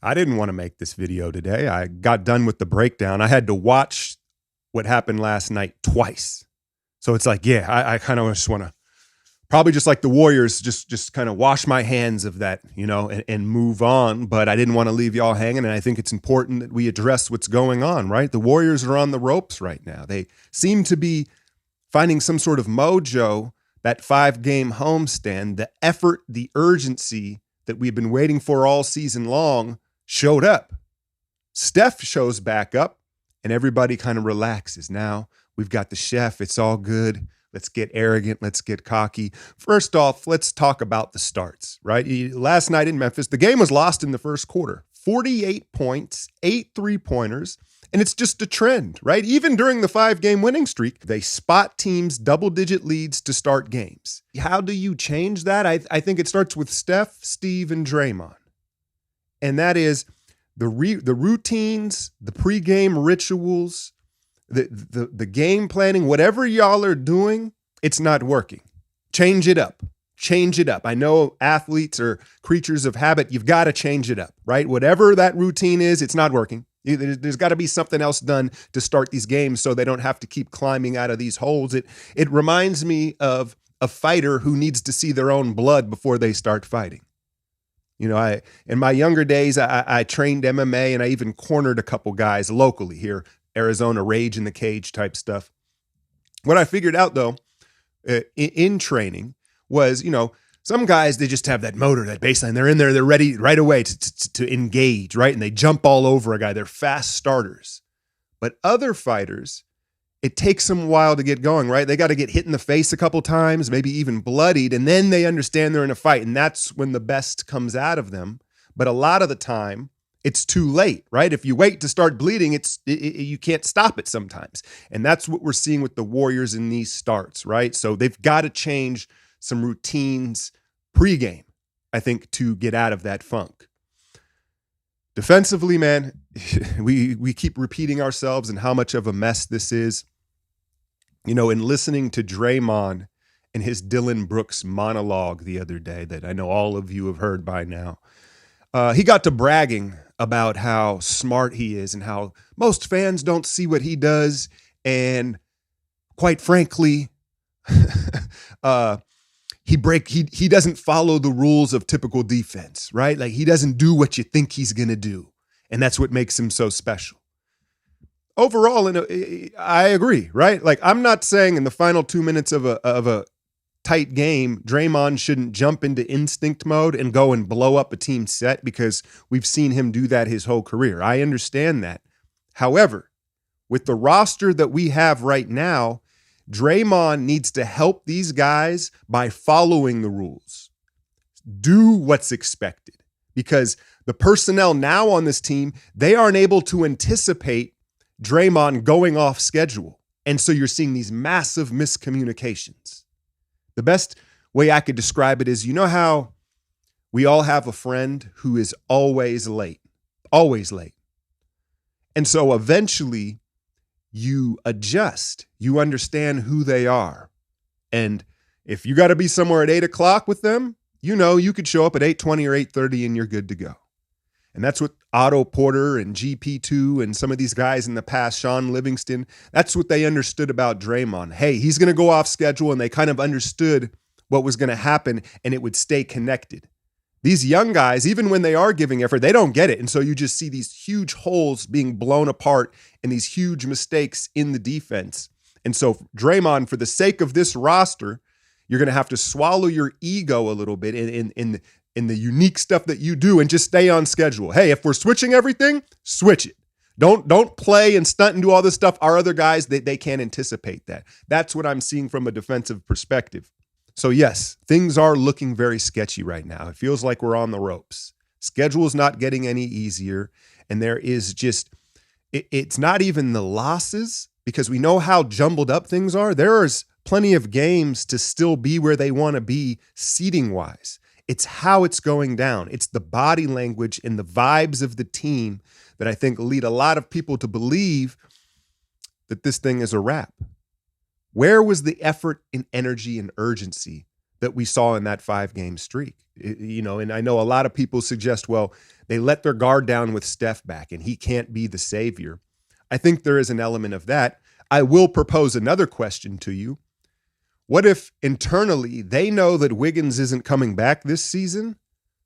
I didn't want to make this video today. I got done with the breakdown. I had to watch what happened last night twice. So it's like, yeah, I kind of just want to probably just like the Warriors, just kind of wash my hands of that, and move on. But I didn't want to leave y'all hanging. And I think it's important that we address what's going on, right? The Warriors are on the ropes right now. They seem to be finding some sort of mojo, that 5-game homestand, the effort, the urgency that we've been waiting for all season long showed up. Steph shows back up and everybody kind of relaxes. Now we've got the chef. It's all good. Let's get arrogant. Let's get cocky. First off, let's talk about the starts, right? Last night in Memphis, the game was lost in the first quarter. 48 points, 8 three-pointers, and it's just a trend, right? Even during the 5-game winning streak, they spot teams double-digit leads to start games. How do you change that? I think it starts with Steph, Steve, and Draymond. And that is the routines, the pregame rituals, the game planning, whatever y'all are doing, it's not working. Change it up. Change it up. I know athletes are creatures of habit. You've got to change it up, right? Whatever that routine is, it's not working. There's got to be something else done to start these games so they don't have to keep climbing out of these holes. It reminds me of a fighter who needs to see their own blood before they start fighting. In my younger days, I trained MMA and I even cornered a couple guys locally here, Arizona, Rage in the Cage type stuff. What I figured out, though, in training was, some guys, they just have that motor, that baseline. They're in there, they're ready right away to engage, right? And they jump all over a guy. They're fast starters. But other fighters, it takes them a while to get going, right? They got to get hit in the face a couple times, maybe even bloodied, and then they understand they're in a fight, and that's when the best comes out of them. But a lot of the time, it's too late, right? If you wait to start bleeding, you can't stop it sometimes. And that's what we're seeing with the Warriors in these starts, right? So they've got to change some routines pregame, I think, to get out of that funk. Defensively, man, we keep repeating ourselves and how much of a mess this is. In listening to Draymond and his Dylan Brooks monologue the other day that I know all of you have heard by now, he got to bragging about how smart he is and how most fans don't see what he does. And quite frankly, he doesn't follow the rules of typical defense, right? Like he doesn't do what you think he's going to do. And that's what makes him so special. Overall, I agree, right? Like I'm not saying in the final 2 minutes of a tight game, Draymond shouldn't jump into instinct mode and go and blow up a team set because we've seen him do that his whole career. I understand that. However, with the roster that we have right now, Draymond needs to help these guys by following the rules. Do what's expected because the personnel now on this team, they aren't able to anticipate Draymond going off schedule. And so you're seeing these massive miscommunications. The best way I could describe it is, how we all have a friend who is always late. And so eventually you adjust, you understand who they are. And if you got to be somewhere at 8:00 with them, you could show up at 8:20 or 8:30 and you're good to go. And that's what Otto Porter and GP2 and some of these guys in the past, Sean Livingston, that's what they understood about Draymond. Hey, he's going to go off schedule, and they kind of understood what was going to happen, and it would stay connected. These young guys, even when they are giving effort, they don't get it. And so you just see these huge holes being blown apart and these huge mistakes in the defense. And so Draymond, for the sake of this roster, you're going to have to swallow your ego a little bit in the unique stuff that you do and just stay on schedule. Hey, if we're switching everything, switch it. Don't play and stunt and do all this stuff. Our other guys, they can't anticipate that. That's what I'm seeing from a defensive perspective. So yes, things are looking very sketchy right now. It feels like we're on the ropes. Schedule's not getting any easier. And there is it's not even the losses because we know how jumbled up things are. There's plenty of games to still be where they want to be seeding wise. It's how it's going down. It's the body language and the vibes of the team that I think lead a lot of people to believe that this thing is a wrap. Where was the effort and energy and urgency that we saw in that 5-game streak. And I know a lot of people suggest, well, they let their guard down with Steph back and he can't be the savior. I think there is an element of that. I will propose another question to you. What if internally they know that Wiggins isn't coming back this season?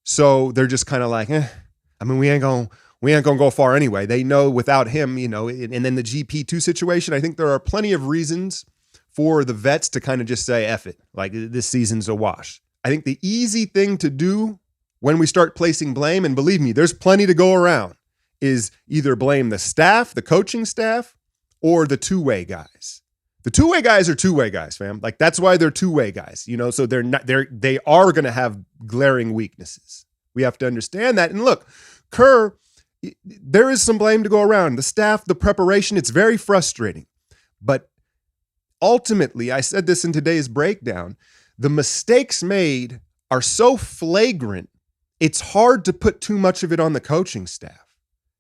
So they're just kind of like, we ain't gonna go far anyway. They know without him, and then the GP2 situation, I think there are plenty of reasons for the vets to kind of just say, F it, like this season's a wash. I think the easy thing to do when we start placing blame, and believe me, there's plenty to go around, is either blame the staff, the coaching staff, or the two-way guys. The two-way guys are two-way guys, fam. Like that's why they're two-way guys, so they are going to have glaring weaknesses. We have to understand that. And look, Kerr, there is some blame to go around. The staff, the preparation, it's very frustrating. But ultimately, I said this in today's breakdown, the mistakes made are so flagrant, it's hard to put too much of it on the coaching staff.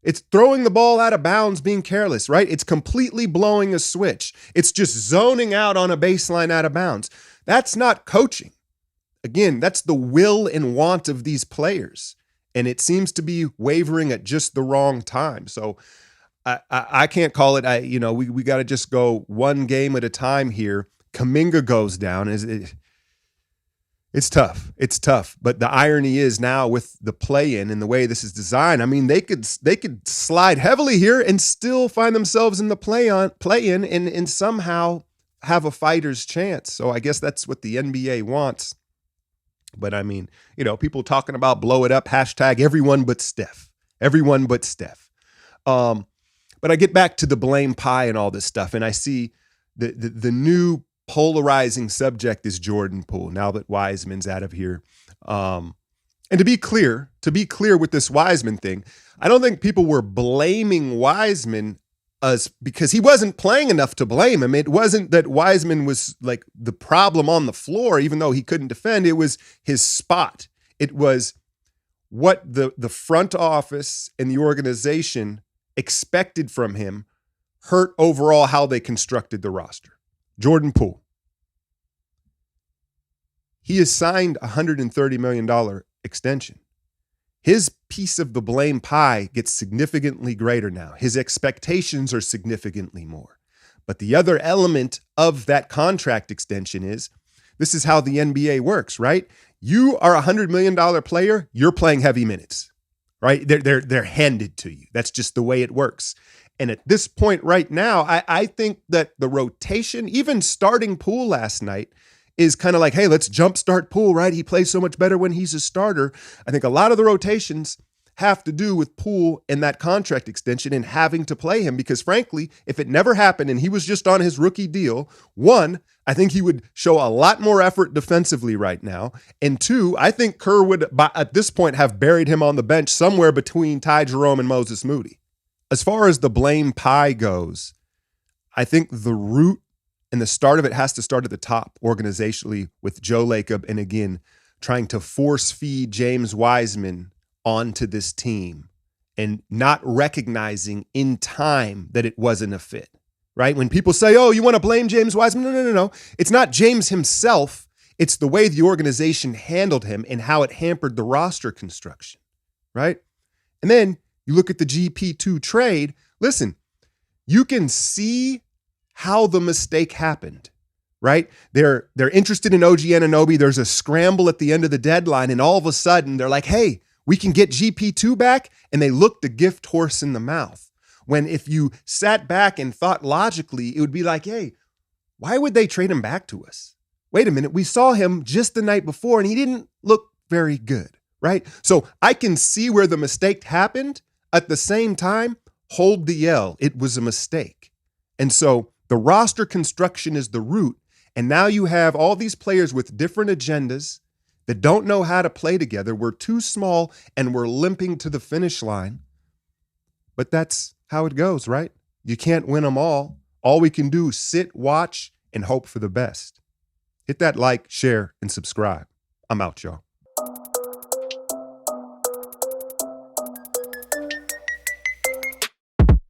It's throwing the ball out of bounds, being careless, right? It's completely blowing a switch. It's just zoning out on a baseline out of bounds. That's not coaching. Again, that's the will and want of these players. And it seems to be wavering at just the wrong time. So I can't call it. We got to just go one game at a time here. Kuminga goes down. It's tough. It's tough. But the irony is now with the play-in and the way this is designed, they could slide heavily here and still find themselves in the play-in and somehow have a fighter's chance. So I guess that's what the NBA wants. But people talking about blow it up, hashtag everyone but Steph. Everyone but Steph. But I get back to the blame pie and all this stuff, and I see the new polarizing subject is Jordan Poole now that Wiseman's out of here. And to be clear with this Wiseman thing, I don't think people were blaming Wiseman because he wasn't playing enough to blame him. It wasn't that Wiseman was like the problem on the floor, even though he couldn't defend. It was his spot. It was what the front office and the organization expected from him hurt overall how they constructed the roster. Jordan Poole. He has signed a $130 million extension. His piece of the blame pie gets significantly greater now. His expectations are significantly more. But the other element of that contract extension is, this is how the NBA works, right? You are a $100 million player, you're playing heavy minutes, right? They're handed to you. That's just the way it works. And at this point right now, I think that the rotation, even starting Poole last night, is kind of like, hey, let's jumpstart Poole, right? He plays so much better when he's a starter. I think a lot of the rotations have to do with Poole and that contract extension and having to play him because, frankly, if it never happened and he was just on his rookie deal, one, I think he would show a lot more effort defensively right now. And two, I think Kerr would, at this point, have buried him on the bench somewhere between Ty Jerome and Moses Moody. As far as the blame pie goes, I think the root and the start of it has to start at the top organizationally with Joe Lacob and, again, trying to force feed James Wiseman onto this team and not recognizing in time that it wasn't a fit, right? When people say, oh, you want to blame James Wiseman? No. It's not James himself. It's the way the organization handled him and how it hampered the roster construction, right? And then you look at the GP2 trade. Listen, you can see how the mistake happened, right? They're interested in OG Anunoby. There's a scramble at the end of the deadline, and all of a sudden they're like, hey, we can get GP2 back, and they looked a gift horse in the mouth. When if you sat back and thought logically, it would be like, hey, why would they trade him back to us? Wait a minute, we saw him just the night before, and he didn't look very good, right? So I can see where the mistake happened. At the same time, hold the L. It was a mistake. And so the roster construction is the root. And now you have all these players with different agendas that don't know how to play together. We're too small and we're limping to the finish line. But that's how it goes, right? You can't win them all. All we can do is sit, watch, and hope for the best. Hit that like, share, and subscribe. I'm out, y'all.